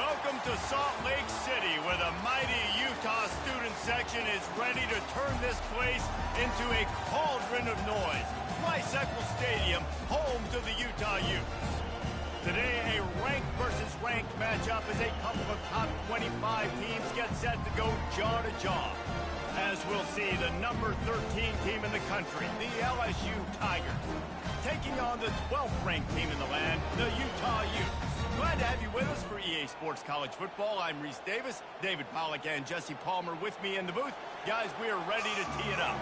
Welcome to Salt Lake City, where the mighty Utah student section is ready to turn this place into a cauldron of noise. Eccles Stadium, home to the Utah Utes. Today, a ranked versus ranked matchup as a couple of top 25 teams get set to go jaw to jaw. As we'll see, the number 13 team in the country, the LSU Tigers, taking on the 12th ranked team in the land, the Utah Utes. Glad to have you with us for EA Sports College Football. I'm Reese Davis, David Pollack, and Jesse Palmer with me in the booth. Guys, we are ready to tee it up.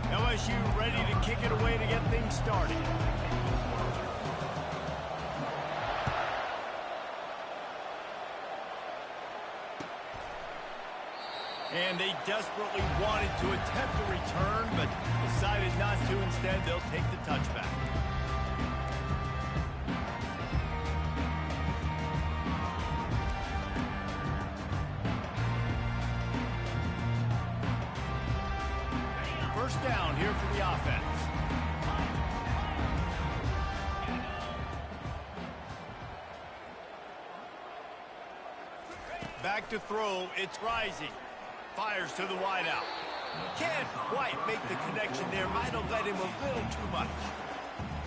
LSU ready to kick it away to get things started. And they desperately wanted to attempt a return, but decided not to. Instead, they'll take the touchback. First down here for the offense. Back to throw, it's Rising. Fires to the wideout. Can't quite make the connection there. Might have led him a little too much.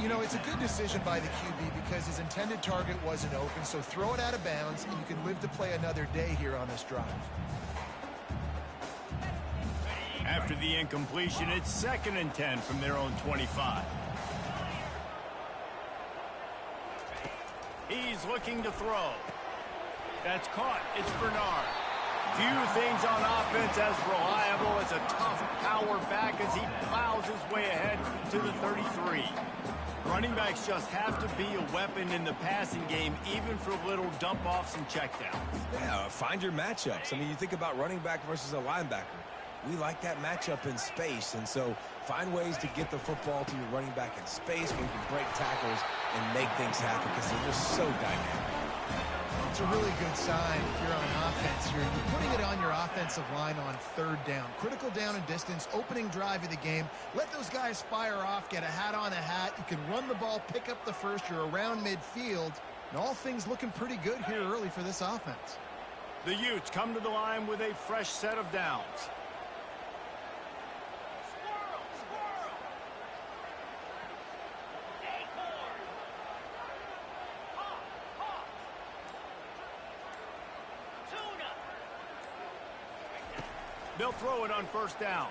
You know, it's a good decision by the QB because his intended target wasn't open, so throw it out of bounds, and you can live to play another day here on this drive. After the incompletion, it's 2nd and 10 from their own 25. He's looking to throw. That's caught. It's Bernard. Few things on offense as reliable as a tough power back as he plows his way ahead to the 33. Running backs just have to be a weapon in the passing game, even for little dump-offs and checkdowns. Yeah, find your matchups. I mean, you think about running back versus a linebacker. We like that matchup in space, and so find ways to get the football to your running back in space where you can break tackles and make things happen because they're just so dynamic. It's a really good sign if you're on offense here. You're putting it on your offensive line on 3rd down. Critical down and distance, opening drive of the game. Let those guys fire off, get a hat on a hat. You can run the ball, pick up the first. You're around midfield. And all things looking pretty good here early for this offense. The Utes come to the line with a fresh set of downs. They'll throw it on 1st down.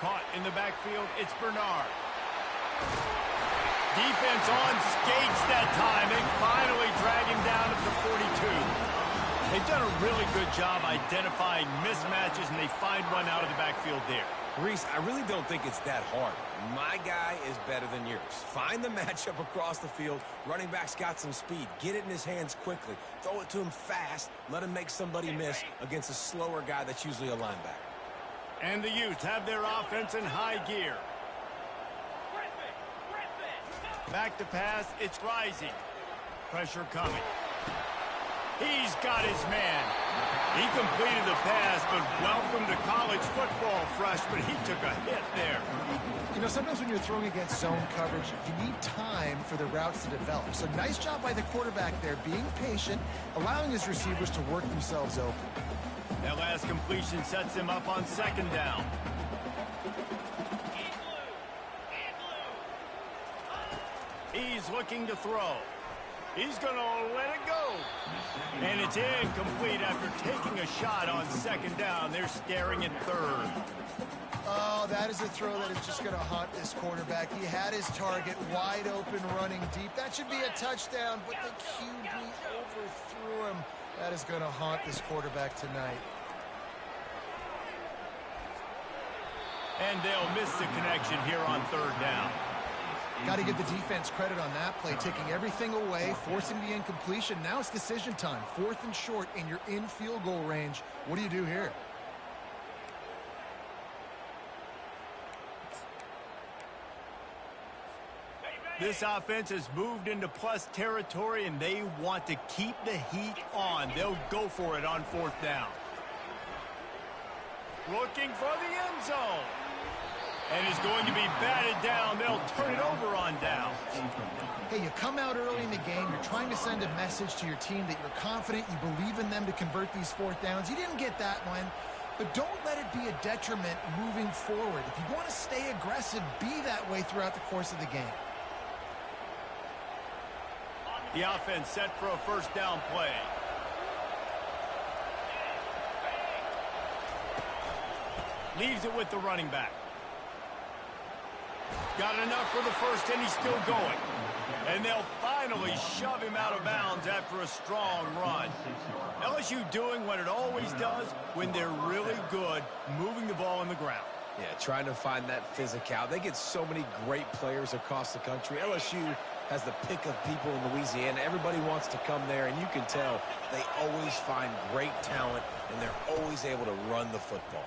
Caught in the backfield, it's Bernard. Defense on skates that time. They finally drag him down at the 42. They've done a really good job identifying mismatches, and they find one out of the backfield there. Reese, I really don't think it's that hard. My guy is better than yours. Find the matchup across the field. Running back's got some speed. Get it in his hands quickly. Throw it to him fast. Let him make somebody miss against a slower guy that's usually a linebacker. And the Utes have their offense in high gear. Back to pass, it's Rising. Pressure coming. He's got his man. He completed the pass, but welcome to college football, freshman. He took a hit there. You know, sometimes when you're throwing against zone coverage, you need time for the routes to develop. So nice job by the quarterback there, being patient, allowing his receivers to work themselves open. That last completion sets him up on 2nd down. He's looking to throw. He's going to let it go. And it's incomplete after taking a shot on 2nd down. They're staring at 3rd. Oh, that is a throw that is just going to haunt this quarterback. He had his target wide open, running deep. That should be a touchdown, but the QB overthrew him. That is going to haunt this quarterback tonight. And they'll miss the connection here on 3rd down. Got to give the defense credit on that play, taking everything away, forcing the incompletion. Now it's decision time. 4th and short, and you're in field goal range. What do you do here? This offense has moved into plus territory, and they want to keep the heat on. They'll go for it on 4th down. Looking for the end zone. And is going to be batted down. They'll turn it over on down. Hey, you come out early in the game. You're trying to send a message to your team that you're confident, you believe in them to convert these fourth downs. You didn't get that one, but don't let it be a detriment moving forward. If you want to stay aggressive, be that way throughout the course of the game. The offense set for a first down play. Leaves it with the running back. Got enough for the first, and he's still going. And they'll finally shove him out of bounds after a strong run. LSU doing what it always does when they're really good, moving the ball on the ground. Yeah, trying to find that physicality. They get so many great players across the country. LSU has the pick of people in Louisiana. Everybody wants to come there, and you can tell they always find great talent, and they're always able to run the football.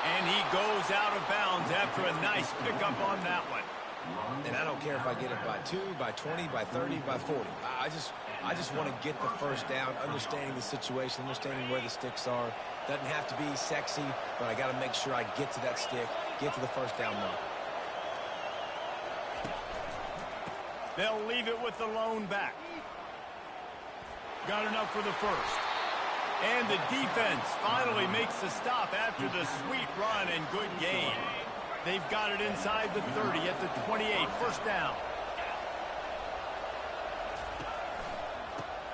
And he goes out of bounds after a nice pickup on that one. And I don't care if I get it by 2, by 20, by 30, by 40. I just want to get the first down, understanding the situation, understanding where the sticks are. Doesn't have to be sexy, but I got to make sure I get to that stick, get to the first down marker. They'll leave it with the lone back. Got enough for the first. And the defense finally makes the stop after the sweet run and good gain. They've got it inside the 30 at the 28, first down.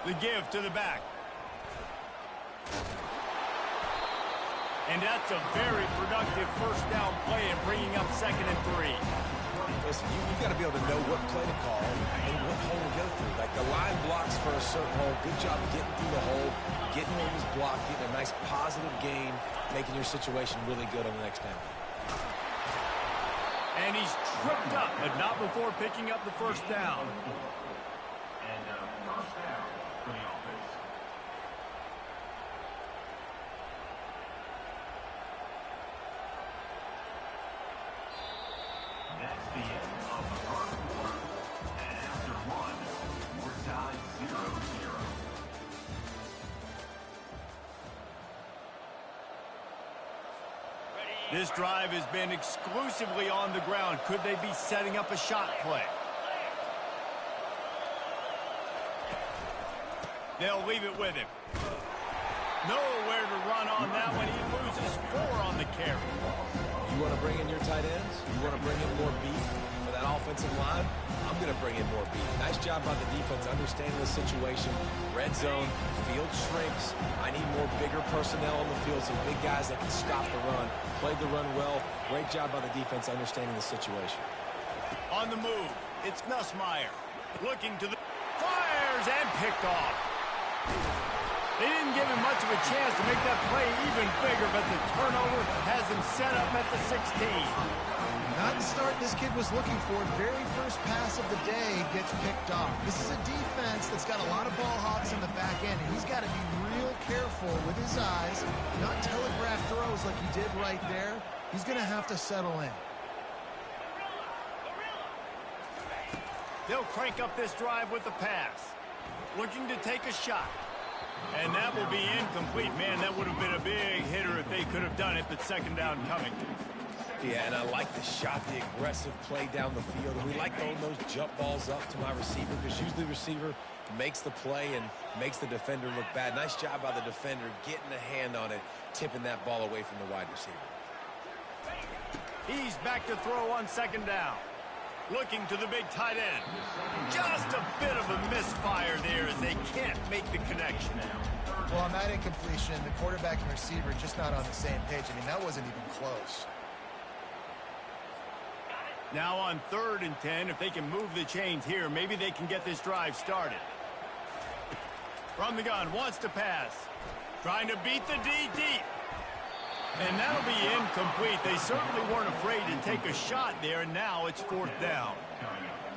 The give to the back. And that's a very productive first down play and bringing up 2nd and 3. Listen, you've got to be able to know what play to call and what hole to go through. Like the line blocks for a certain hole. Good job getting through the hole, getting over his block, getting a nice positive gain, making your situation really good on the next down. And he's tripped up, but not before picking up the first down. And first down for the offense. That's the end of the first quarter. And after one, we're tied 0-0. This drive has been exclusively on the ground. Could they be setting up a shot play? They'll leave it with him. Nowhere to run on that one. He loses 4 on the carry. You want to bring in your tight ends? You want to bring in more beef for that offensive line? I'm going to bring in more beef. Nice job by the defense understanding the situation. Red zone, field shrinks. I need more bigger personnel on the field, some big guys that can stop the run. Played the run well. Great job by the defense understanding the situation. On the move, it's Nussmeier. Looking to the... Fires and picked off. They didn't give him much of a chance to make that play even bigger, but the turnover has him set up at the 16. Not the start this kid was looking for. Very first pass of the day gets picked off. This is a defense that's got a lot of ball hawks in the back end, and he's got to be real careful with his eyes, not telegraph throws like he did right there. He's going to have to settle in. They'll crank up this drive with the pass. Looking to take a shot. And that will be incomplete. Man, that would have been a big hitter if they could have done it, but 2nd down coming. Yeah, and I like the shot, the aggressive play down the field. And we like throwing those jump balls up to my receiver because usually the receiver makes the play and makes the defender look bad. Nice job by the defender getting a hand on it, tipping that ball away from the wide receiver. He's back to throw on 2nd down. Looking to the big tight end. Just a bit of a misfire there as they can't make the connection. Well, on that incompletion, the quarterback and receiver just not on the same page. I mean, that wasn't even close. Now on 3rd and 10, if they can move the chains here, maybe they can get this drive started. From the gun, wants to pass. Trying to beat the D deep. And that'll be incomplete. They certainly weren't afraid to take a shot there, and now it's 4th down.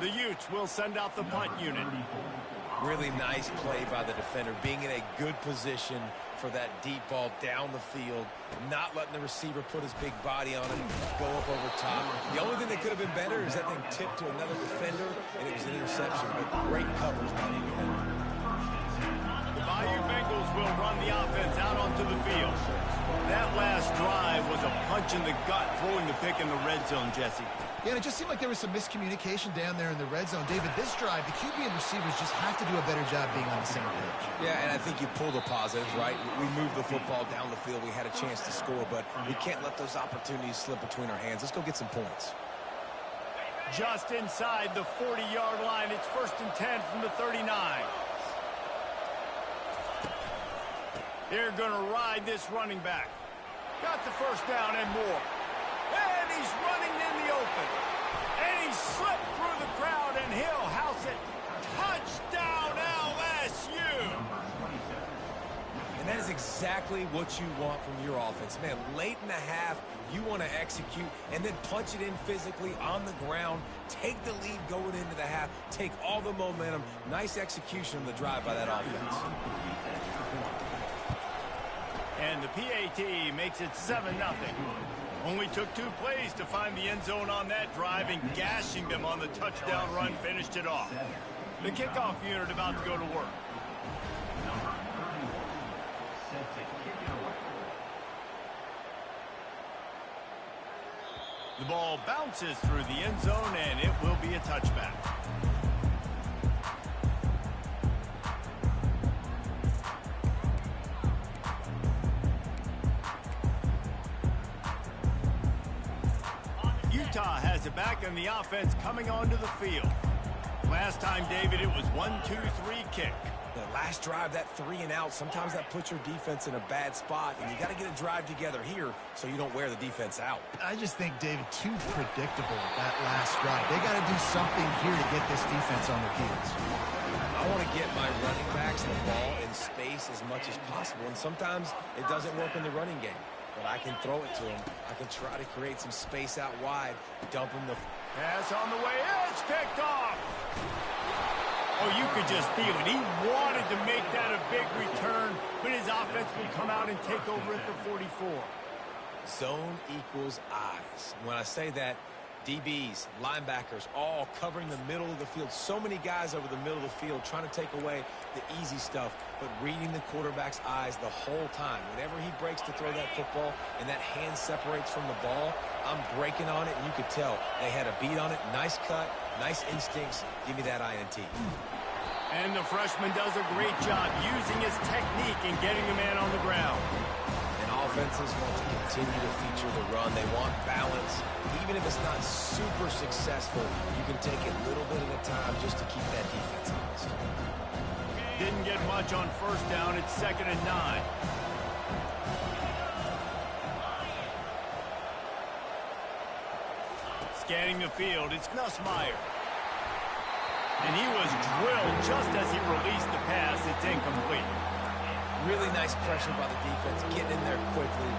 The Utes will send out the punt unit. Really nice play by the defender, being in a good position for that deep ball down the field, not letting the receiver put his big body on it, go up over top. The only thing that could have been better is that thing tipped to another defender, and it was an interception, but great coverage by the defender. The Bayou Bengals will run the offense out onto the field. That last drive was a punch in the gut, throwing the pick in the red zone, Jesse. Yeah, and it just seemed like there was some miscommunication down there in the red zone. David, this drive, the QB and receivers just have to do a better job being on the same page. Yeah, and I think you pull the positives, right? We moved the football down the field. We had a chance to score, but we can't let those opportunities slip between our hands. Let's go get some points. Just inside the 40-yard line. It's 1st and 10 from the 39. They're going to ride this running back. Got the first down and more. And he's running in the open. And he slipped through the crowd, and he'll house it. Touchdown, LSU! And that is exactly what you want from your offense. Man, late in the half, you want to execute and then punch it in physically on the ground. Take the lead going into the half. Take all the momentum. Nice execution on the drive by that offense. And the PAT makes it 7-0. Only took 2 plays to find the end zone on that drive, and gashing them on the touchdown run finished it off. The kickoff unit about to go to work. Number 31, set to kick it away. The ball bounces through the end zone, and it will be a touchback. Utah has it back, and the offense coming onto the field. Last time, David, it was 1-2-3 kick. The last drive, that 3 and out, sometimes that puts your defense in a bad spot, and you got to get a drive together here so you don't wear the defense out. I just think, David, too predictable that last drive. They got to do something here to get this defense on their heels. I want to get my running backs the ball in space as much as possible, and sometimes it doesn't work in the running game. But I can throw it to him. I can try to create some space out wide, dump him the... Pass on the way. It's picked off. Oh, you could just feel it. He wanted to make that a big return, but his offense will come out and take over at the 44. Zone equals eyes. When I say that, DBs, linebackers, all covering the middle of the field. So many guys over the middle of the field trying to take away the easy stuff, but reading the quarterback's eyes the whole time. Whenever he breaks to throw that football and that hand separates from the ball, I'm breaking on it, and you could tell they had a beat on it. Nice cut, nice instincts. Give me that INT. And the freshman does a great job using his technique and getting the man on the ground. And offenses want to continue to feature the run. They want balance. Even if it's not super successful, you can take it little bit at a time just to keep that defense honest. Didn't get much on first down. It's 2nd and 9. Scanning the field, it's Nussmeier. And he was drilled just as he released the pass. It's incomplete. Really nice pressure by the defense, getting in there quickly,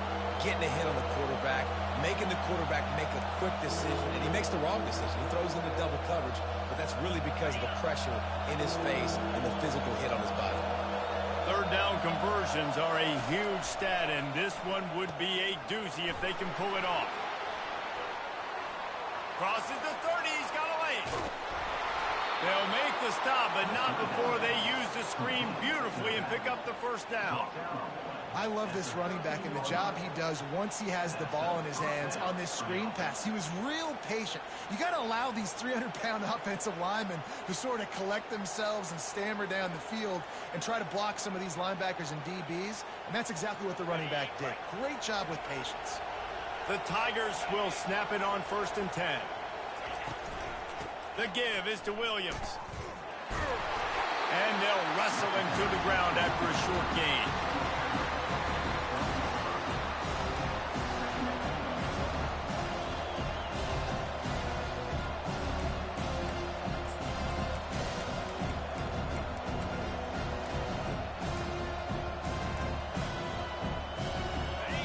getting a hit on the quarterback, making the quarterback make a quick decision, and he makes the wrong decision. He throws into double coverage, but that's really because of the pressure in his face and the physical hit on his body. 3rd down conversions are a huge stat, and this one would be a doozy if they can pull it off. Crosses the 30, he's got a lane. They'll make the stop, but not before they use the screen beautifully and pick up the first down. I love this running back and the job he does once he has the ball in his hands on this screen pass. He was real patient. You got to allow these 300-pound offensive linemen to sort of collect themselves and stammer down the field and try to block some of these linebackers and DBs, and that's exactly what the running back did. Great job with patience. The Tigers will snap it on 1st and 10. The give is to Williams. And they'll wrestle him to the ground after a short gain.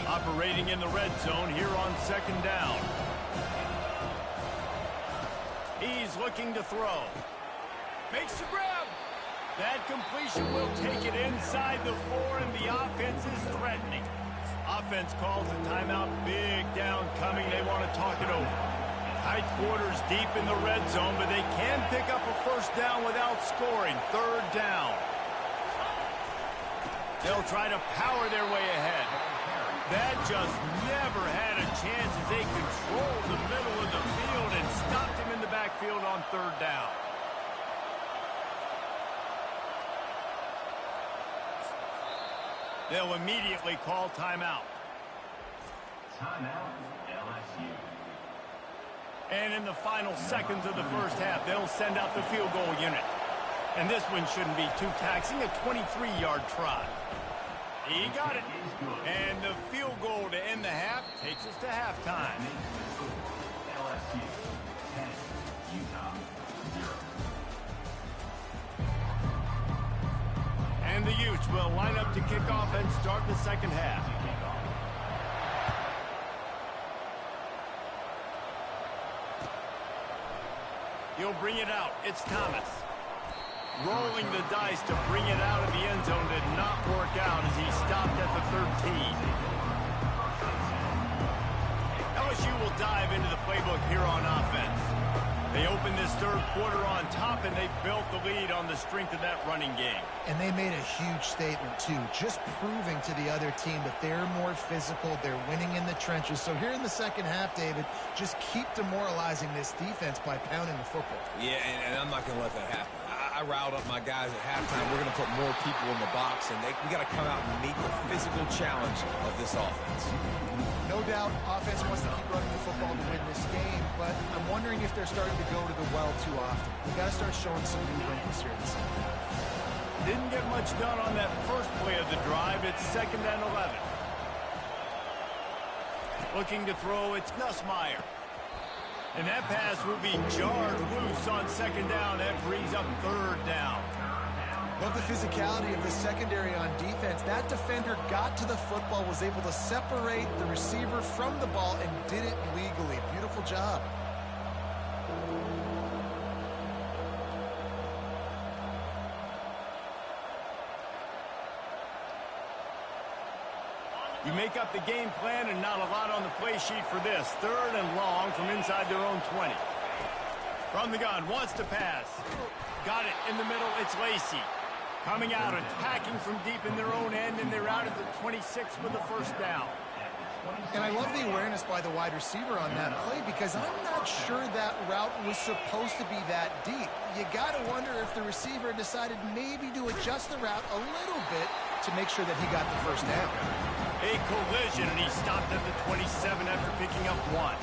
Operating in the red zone here on 2nd down. He's looking to throw. Makes the grab. That completion will take it inside the 4, and the offense is threatening. Offense calls a timeout. Big down coming. They want to talk it over. Tight quarters deep in the red zone, but they can pick up a first down without scoring. 3rd down. They'll try to power their way ahead. That just never had a chance as they controlled the middle of the field and stopped him in the backfield on third down. They'll immediately call timeout. Timeout, LSU. And in the final seconds of the first half, they'll send out the field goal unit. And this one shouldn't be too taxing, a 23-yard try. He got it. And the field goal to end the half takes us to halftime. LSU 10, Utah 0. And the Utes will line up to kick off and start the second half. He'll bring it out. It's Thomas. Rolling the dice to bring it out of the end zone did not work out as he stopped at the 13. LSU will dive into the playbook here on offense. They opened this third quarter on top, and they built the lead on the strength of that running game. And they made a huge statement, too, just proving to the other team that they're more physical, they're winning in the trenches. So here in the second half, David, just keep demoralizing this defense by pounding the football. Yeah, and I'm not going to let that happen. I riled up my guys at halftime. We're going to put more people in the box, and we got to come out and meet the physical challenge of this offense. No doubt, offense wants to keep running the football to win this game, but I'm wondering if they're starting to go to the well too often. We've got to start showing some new wrinkles here in the second half. Didn't get much done on that first play of the drive. It's 2nd and 11. Looking to throw, it's Nussmeier. And that pass will be jarred loose on 2nd down. That brings up 3rd down. Love the physicality of the secondary on defense. That defender got to the football, was able to separate the receiver from the ball, and did it legally. Beautiful job. You make up the game plan and not a lot on the play sheet for this. 3rd and long from inside their own 20. From the gun, wants to pass. Got it in the middle, it's Lacey. Coming out, attacking from deep in their own end, and they're out at the 26 with the 1st down. And I love the awareness by the wide receiver on that play, because I'm not sure that route was supposed to be that deep. You got to wonder if the receiver decided maybe to adjust the route a little bit to make sure that he got the 1st down. A collision, and he stopped at the 27 after picking up 1.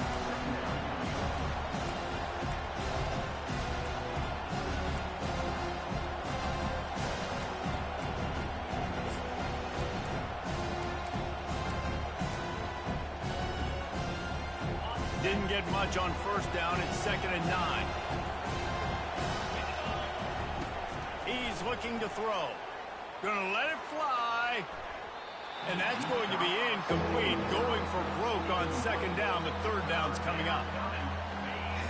Didn't get much on 1st down. It's 2nd and 9. He's looking to throw. Gonna let it fly. And that's going to be incomplete. Going for broke on 2nd down. The 3rd down's coming up.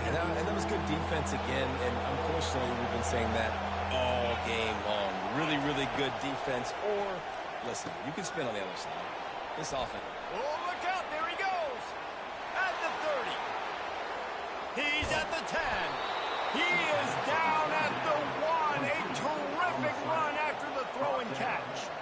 And that was good defense again. And unfortunately, we've been saying that all game long. Really, really good defense. Or, listen, you can spin on the other side. This offense. Oh, look out. There he goes. At the 30. He's at the 10. He is down at the 1. A terrific run after the throw and catch.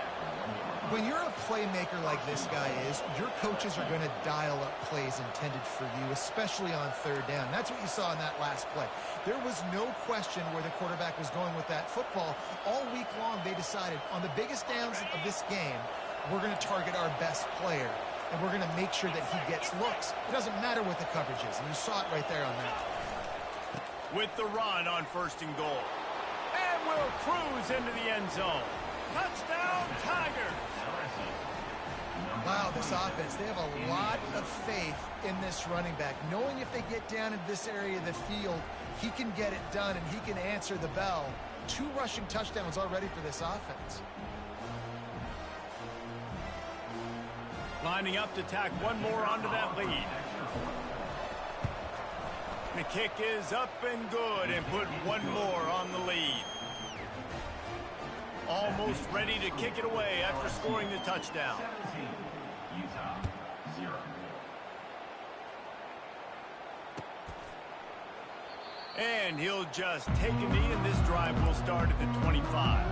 When you're a playmaker like this guy is, your coaches are going to dial up plays intended for you, especially on 3rd down. That's what you saw in that last play. There was no question where the quarterback was going with that football. All week long, they decided on the biggest downs of this game, we're going to target our best player, and we're going to make sure that he gets looks. It doesn't matter what the coverage is, and you saw it right there on that. With the run on 1st and goal. And will cruise into the end zone. Touchdown, Tigers! Wow, this offense, they have a lot of faith in this running back, knowing if they get down in this area of the field, he can get it done and he can answer the bell. 2 rushing touchdowns already for this offense. Lining up to tack one more onto that lead. The kick is up and good, and put one more on the lead. Almost ready to kick it away after scoring the touchdown. 17, Utah 0. And he'll just take a knee, and this drive will start at the 25.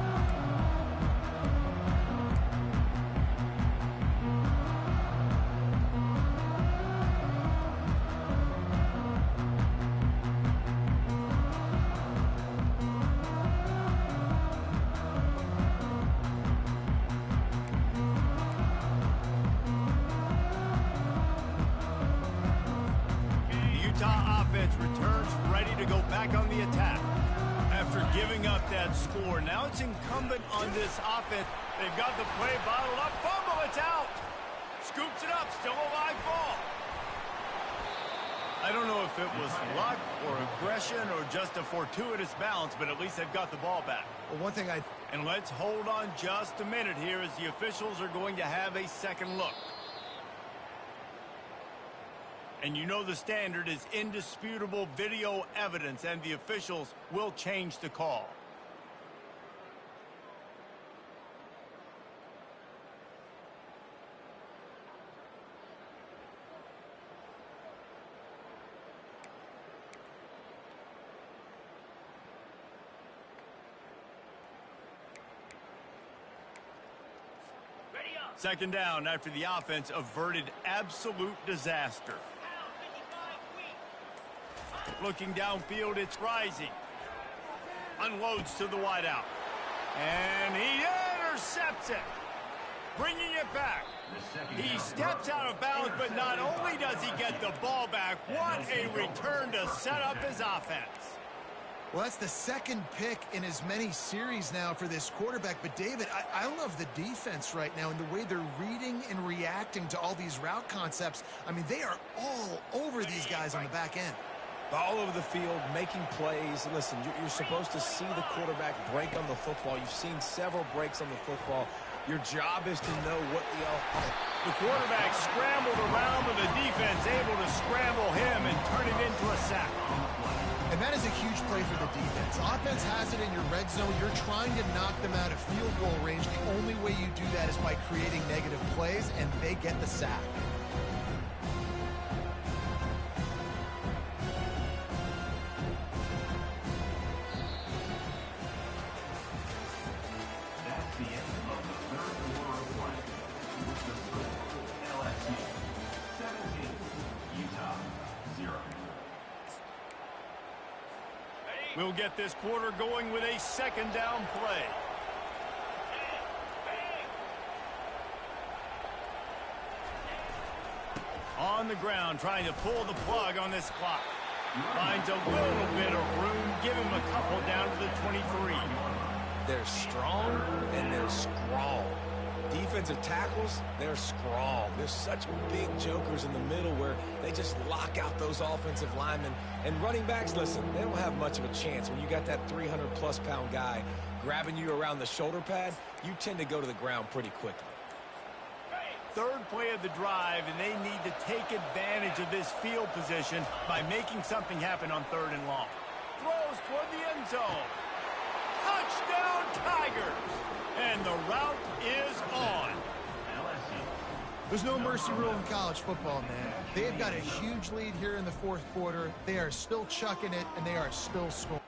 Utah offense returns ready to go back on the attack. After giving up that score, now it's incumbent on this offense. They've got the play bottled up. Fumble, it's out. Scoops it up, still a live ball. I don't know if it was luck or aggression or just a fortuitous bounce, but at least they've got the ball back. Well, one thing And let's hold on just a minute here as the officials are going to have a second look. And you know the standard is indisputable video evidence, and the officials will change the call. Second down after the offense averted absolute disaster. Looking downfield, it's rising. Unloads to the wideout. And he intercepts it. Bringing it back. He steps out of bounds, but not only does he get the ball back, what a return to set up his offense. Well, that's the second pick in as many series now for this quarterback. But, David, I love the defense right now and the way they're reading and reacting to all these route concepts. I mean, they are all over these guys on the back end. All over the field, making plays. Listen, you're supposed to see the quarterback break on the football. You've seen several breaks on the football. Your job is to know what the quarterback scrambled around, but the defense able to scramble him and turn it into a sack. And that is a huge play for the defense. Offense has it in your red zone. You're trying to knock them out of field goal range. The only way you do that is by creating negative plays, and they get the sack. That's the end of the third quarter of play. With the score, LSU 17, Utah 0. We'll get this quarter going with a second down play. On the ground, trying to pull the plug on this clock. Finds a little bit of room, give him a couple down to the 23. They're strong and they're strong. Defensive tackles, they're strong. There's such big jokers in the middle where they just lock out those offensive linemen. And running backs, listen, they don't have much of a chance. When you got that 300-plus pound guy grabbing you around the shoulder pad, you tend to go to the ground pretty quickly. Third play of the drive, and they need to take advantage of this field position by making something happen on third and long. Throws toward the end zone. Touchdown, Tigers! And the route is on. There's no mercy rule in college football, man. They've got a huge lead here in the fourth quarter. They are still chucking it, and they are still scoring.